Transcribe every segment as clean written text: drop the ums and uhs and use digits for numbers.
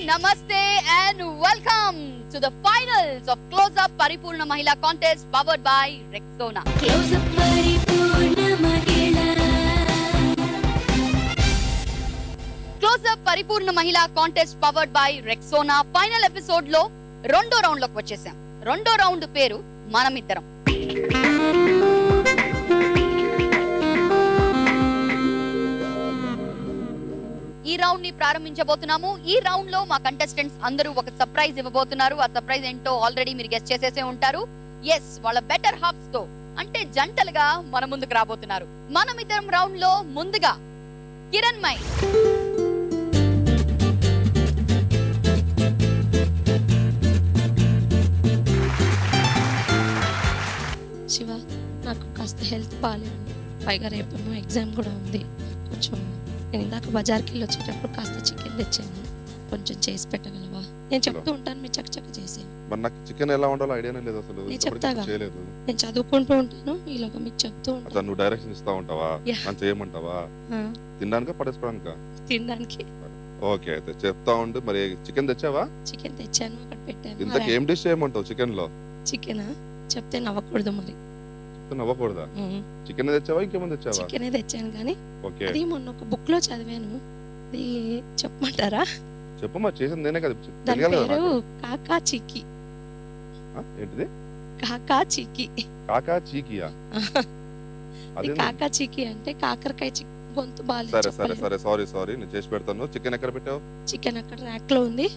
Namaste and welcome to the finals of Close Up Paripurna Mahila contest powered by Rexona. Close Up Paripurna Mahila. Close Up Paripurna Mahila contest powered by Rexona final episode లో రెండో round లోకి వచ్చేసాం. రెండో round పేరు మనమిద్దరం. ఈ round ని ప్రారంభించబోతున్నాము. ఈ రౌండ్ లో మా కంటెస్టెంట్స్ అందరూ ఒక సర్ప్రైజ్ ఇవ్వబోతున్నారు. ఆ సర్ప్రైజ్ ఏంటో ఆల్రెడీ మీరు గెస్ చేసేసే ఉంటారు. ఎస్, వాళ్ళ బెటర్ హాఫ్స్ తో అంటే జంటలుగా మన ముందుకు రాబోతున్నారు. మనమిద్దరం రౌండ్ లో ముందుగా కిరణ్మయ్, శివ, నాకు కాస్త హెల్త్ బాగాలేదు, పైగా రేపేమో ఎగ్జామ్ కూడా ఉంది. కొంచెం నేను ఇందాక బజార్కి వెళ్ళి వచ్చేటప్పుడు కాస్త చికెన్ తెచ్చాను, కొంచెం చేసి పెట్టగలవా? నేను చెప్తూ ఉంటాను, మీరు చక్కచక్క చేసేది. మరి నాకు చికెన్ ఎలా ఉండాలో ఐడియానే లేదు అసలు. నేను చెప్తాగా, నేను చదువుకుంటూ ఉంటాను, ఈలోగా మీకు చెప్తూ ఉంటాను. నువ్వు డైరెక్షన్ ఇస్తా ఉంటావా? నన్ను చేయమంటావా? తినడానికా పడేసుకోవడానికా? తినడానికి. ఓకే, అయితే చెప్తా ఉండు. మరి చికెన్ తెచ్చావా? చికెన్ తెచ్చాను, అక్కడ పెట్టాను. ఇంతకు ఏం డిష్ చేయమంటావు చికెన్ లో? చికెనా? చెప్తే నవ్వకూడదు మరి. నవ్వకూడదా? చికెన్ తెచ్చావా ఇంకేమో తెచ్చావా? చికెనే తెచ్చాను, కానీ అది మొన్న ఒక బుక్ లో చదివాను, అది చెప్పమంటారా? చెప్పు, మరి చేసింది నేనే కదా. దాని పేరు కాకా చీకి. ఏంటిది? కాకా చీకి. కాకా చీకియా? కాకా చీకి అంటే కాకరకాయ చిక్కి, గొంతు బాగాలేదు. సరే సరే సరే, సారీ నేను చేసి పెడతాను. చికెన్ ఎక్కడ పెట్టావు? చికెన్ అక్కడ ర్యాక్ లో ఉంది.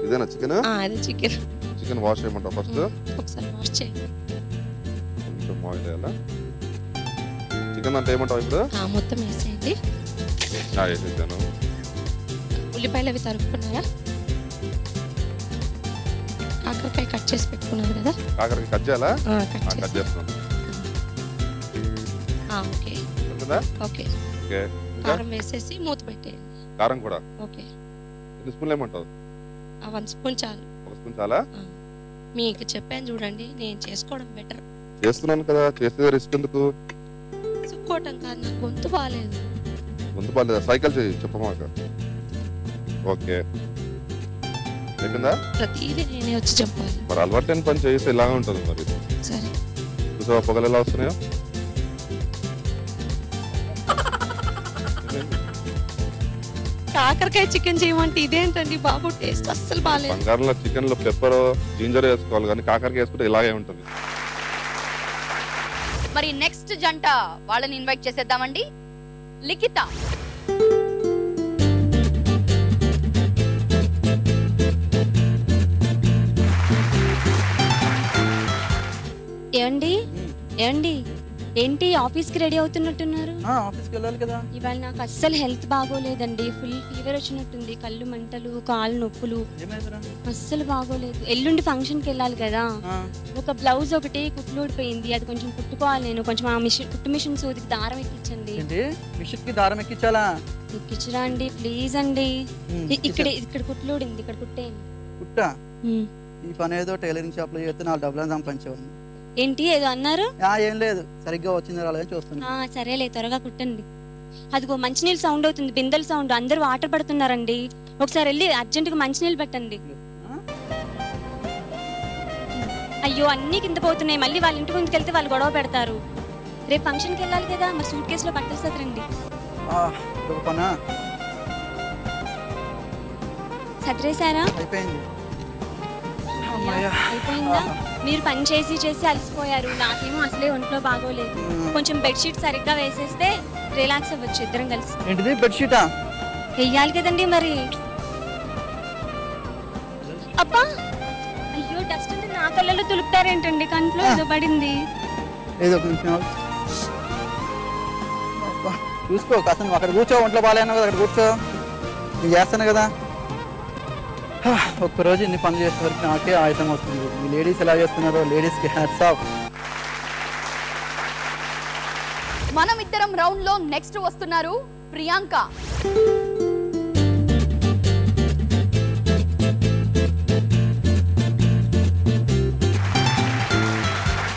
ఇదేనా చికెన్? అదే చికెన్. చికెన్ వాష్ చేయమంటావు ఫస్ట్? ఒకసారి వాష్ చేయండి. కొంచెం ఆయిల్ వేయాలా? చికెన్ అంటే ఏమంటావు ఇప్పుడు? మొత్తం వేసేయండి. వేసేసాను. ఉల్లిపాయలు అవి తరుక్కున్నారా? కాకరకాయ కట్ చేసి పెట్టుకున్నారు కదా? కాకరకాయ కట్ చేయాలా? కట్ చేస్తాను. Okay okay. కారం వేసేసి మూత పెట్టేయండి. కారం కూడా? ఓకే. ఎన్ని స్పూన్లు ఏమంటావు? 1 స్పూన్ చాలు. 1 స్పూన్ చాలా? మీకు చెప్పాను చూడండి, నేను చేసుకోవడం బెటర్. చేస్తున్నాను కదా, చేస్తే రిస్క్ ఎందుకు? చుక్కోవటం కాదు, నాకు గొంతు బాగాలేదు. గొంతు బాగాలేదా? సైకిల్ చేయి, చెప్పమాక. ఓకే, చెప్పిందా? ప్రతిదీ నేనే వచ్చి చెప్పాలి. మరి అలవాటు పని చేస్తే ఇలాగా ఉంటుంది మరి. సరే, చూసావా పొగలు ఎలా వస్తున్నాయో? కాకరకాయ చికెన్ చేయమంటే ఇదేంటండి బాబు, టేస్ట్ అస్సలు బాగాలేదు. బంగారంలో చికెన్ లో పెప్పర్ జింజర్ వేసుకోవాలి, కానీ కాకరకాయ వేసుకుంటే ఇలాగే ఉంటుంది. మరి నెక్స్ట్ జంట వాళ్ళని ఇన్వైట్ చేసేద్దామండి. లిఖిత, ఏమండి ఏమండి, ఏంటి ఆఫీస్కి రెడీ అవుతున్నట్టున్నారు? ఆఫీస్కి వెళ్ళాలి కదా. ఇవాళ నాకు అస్సలు హెల్త్ బాగోలేదండి, ఫుల్ ఫీవర్ వచ్చినట్టుంది, కళ్ళు మంటలు, కాళ్ళు నొప్పులు, అస్సలు బాగోలేదు. ఎల్లుండి ఫంక్షన్కి వెళ్ళాలి కదా, ఒక బ్లౌజ్ ఒకటి కుట్లు ఊడిపోయింది, అది కొంచెం కుట్టుకోవాలి. నేను కొంచెం ఆ కుట్టు మిషన్ సూదికి దారం ఎక్కించండి. మిషన్ కి దారం ఎక్కించాలా? ఎక్కించరా అండి ప్లీజ్ అండి. ఇక్కడ కుట్లు ఊడింది, ఇక్కడ కుట్టేయండి. కుట్టా? ఈ పని ఏదో టైలరింగ్ షాప్ లో చేస్తే 4 డబ్బులు సంపాదించేవాడిని. ఏంటి ఏదో అన్నారు? ఏం లేదు, సరిగ్గా వచ్చింది రాలేదని చూస్తున్నా. సరేలే, త్వరగా కుట్టండి. అదిగో మంచినీళ్ళు సౌండ్ అవుతుంది, బిందెల సౌండ్, అందరూ వాటర్ పడుతున్నారండి. ఒకసారి వెళ్ళి అర్జెంటుగా మంచినీళ్ళు పెట్టండి. అయ్యో, అన్నీ కింద పోతున్నాయి, మళ్ళీ వాళ్ళ ఇంటి ముందుకు వెళ్తే వాళ్ళు గొడవ పెడతారు. రేపు ఫంక్షన్కి వెళ్ళాలి కదా, మరి సూట్ కేసులో బట్టలు సదరండి. సదరేసారా? అయిపోయిందా? మీరు పని చేసి అలసిపోయారు, నాకేమో అసలే ఒంట్లో బాగోలేదు. కొంచెం బెడ్షీట్ సరిగ్గా వేసేస్తే రిలాక్స్ అవ్వచ్చు ఇద్దరం కలిసి. ఏంటిది బెడ్షీటా? వెయ్యాలి కదండి మరి. అబ్బా, అయ్యో డస్ట్ అంటే నా కళ్ళలో తులుపుతారేంటండి, కంట్లో ఏదో పడింది. చూసుకో కాస్త, నువ్వు అక్కడ కూర్చో, ఒంట్లో బాగాలేనా కదా, అక్కడ కూర్చో, నేను చేస్తాను కదా. ఒక్కరోజు ఇన్ని పనులు చేసే వరకు నాకే ఆయుధం వస్తుంది. ఈ లేడీస్ ఎలా చేస్తున్నారో, లేడీస్ కి హ్యాట్స్ ఆఫ్. మనం ఇద్దరం రౌండ్ లో నెక్స్ట్ వస్తున్నారు ప్రియాంక.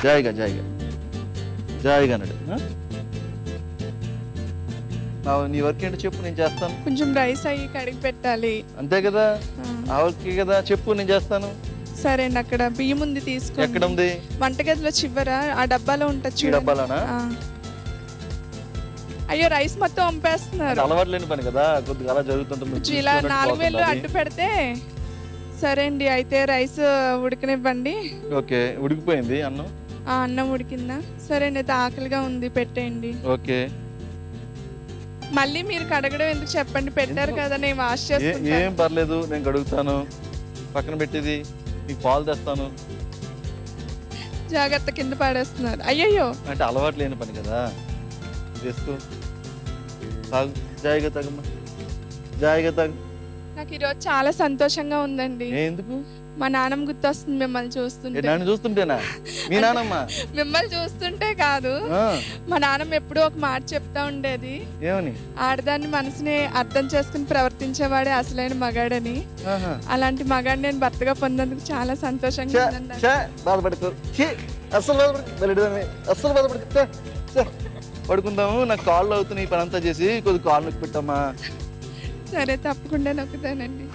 జాయిగా జాయిగా జాయిగా నడు. నీ వర్క్ ఏంటో చెప్పు, నేను చేస్తాను. కొంచెం రైస్ అయ్యి కడిగి పెట్టాలి. అంతే కదా, ఆ వర్క్ కదా, చెప్పు, నేను చేస్తాను. సరే అండి, అక్కడ బియ్యం ఉంది తీసుకో. ఎక్కడ ఉంది? వంటగదిలో చివర ఆ డబ్బాలో ఉంటుంది. ఈ డబ్బాలోనా? అయ్యో రైస్ మొత్తం పంపేస్తున్నారు. అలవాటు లేని పని కదా, కొద్దిగా అలా జరుగుతుంటుంది. ఇలా 4 వేలు అడ్డు పెడితే. సరే అండి, అయితే రైస్ ఉడకనివ్వండి. ఓకే, ఉడికిపోయింది అన్నం. అన్నం ఉడికిందా? సరే అండి, అయితే ఆకలిగా ఉంది, పెట్టేయండి. ఓకే. మళ్ళీ మీరు కడగడం ఎందుకు చెప్పండి, పెట్టారు కదా, నేను వాష్ చేస్తాను. ఏం పర్లేదు, నేను కడుగుతాను. పక్కన పెట్టేది, నీకు పాలు తెస్తాను. జాగ్రత్త, కింద పాడేస్తున్నారు. అయ్యయ్యో, అంటే అలవాటు లేని పని కదా, చేసుకో. తాగు, జాయిగా తాగమ్మా, జాయిగా తాగు. నాకు ఈరోజు చాలా సంతోషంగా ఉందండి. ఎందుకు? మా నాన్నమ్మ గుర్తొస్తుంది మిమ్మల్ని చూస్తుంటే. నన్ను చూస్తుంటేనా? మీ నాన్నమ్మ? మిమ్మల్ని చూస్తుంటే కాదు, మా నాన్నమ్మ ఎప్పుడూ ఒక మాట చెప్తా ఉండేది. ఏమని? ఆడదాన్ని మనసుని అర్థం చేసుకుని ప్రవర్తించేవాడే అసలైన మగాడని. అలాంటి మగాడిని నేను భర్తగా పొందేందుకు చాలా సంతోషంగా ఉందండి. బాధపడుకో, అస్సలు బాధపడుకో, అస్సలు బాధపడుకో. పడుకుందాము, నాకు కాళ్ళు అవుతున్నాయి, ఈ పని అంతా చేసి కొద్దిగా కాళ్ళు నొక్కి పెట్టమ్మా. సరే, తప్పకుండా నొక్కుతానండి.